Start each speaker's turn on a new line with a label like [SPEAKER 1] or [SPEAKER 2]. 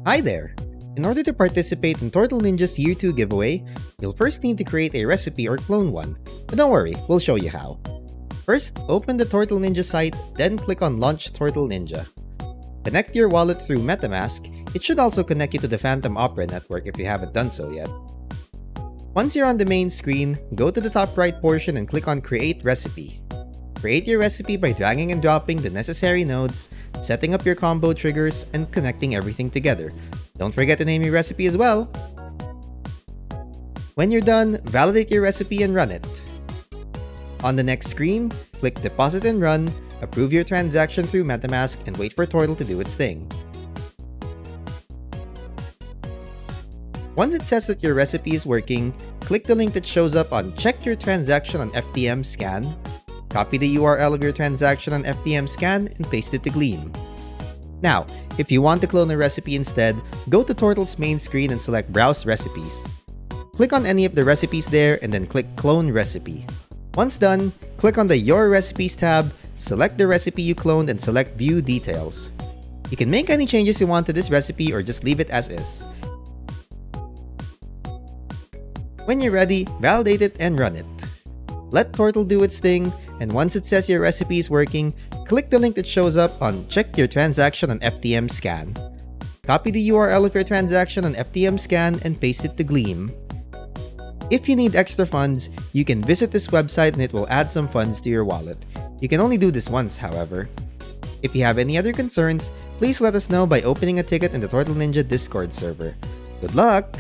[SPEAKER 1] Hi there! In order to participate in Tortle Ninja's Year 2 giveaway, you'll first need to create a recipe or clone one, but don't worry, we'll show you how. First, open the Tortle Ninja site, then click on Launch Tortle Ninja. Connect your wallet through MetaMask. It should also connect you to the Phantom Opera network if you haven't done so yet. Once you're on the main screen, go to the top right portion and click on Create Recipe. Create your recipe by dragging and dropping the necessary nodes, setting up your combo triggers, and connecting everything together. Don't forget to name your recipe as well. When you're done, validate your recipe and run it. On the next screen, click Deposit and Run, approve your transaction through MetaMask, and wait for Tortle to do its thing. Once it says that your recipe is working, click the link that shows up on Check Your Transaction on FTM Scan, copy the URL of your transaction on FTM Scan, and paste it to Gleam. Now, if you want to clone a recipe instead, go to Tortle's main screen and select Browse Recipes. Click on any of the recipes there and then click Clone Recipe. Once done, click on the Your Recipes tab, select the recipe you cloned and select View Details. You can make any changes you want to this recipe or just leave it as is. When you're ready, validate it and run it. Let Tortle do its thing, and once it says your recipe is working, click the link that shows up on Check Your Transaction on FTM Scan. Copy the URL of your transaction on FTM Scan and paste it to Gleam. If you need extra funds, you can visit this website and it will add some funds to your wallet. You can only do this once, however. If you have any other concerns, please let us know by opening a ticket in the Tortle Ninja Discord server. Good luck!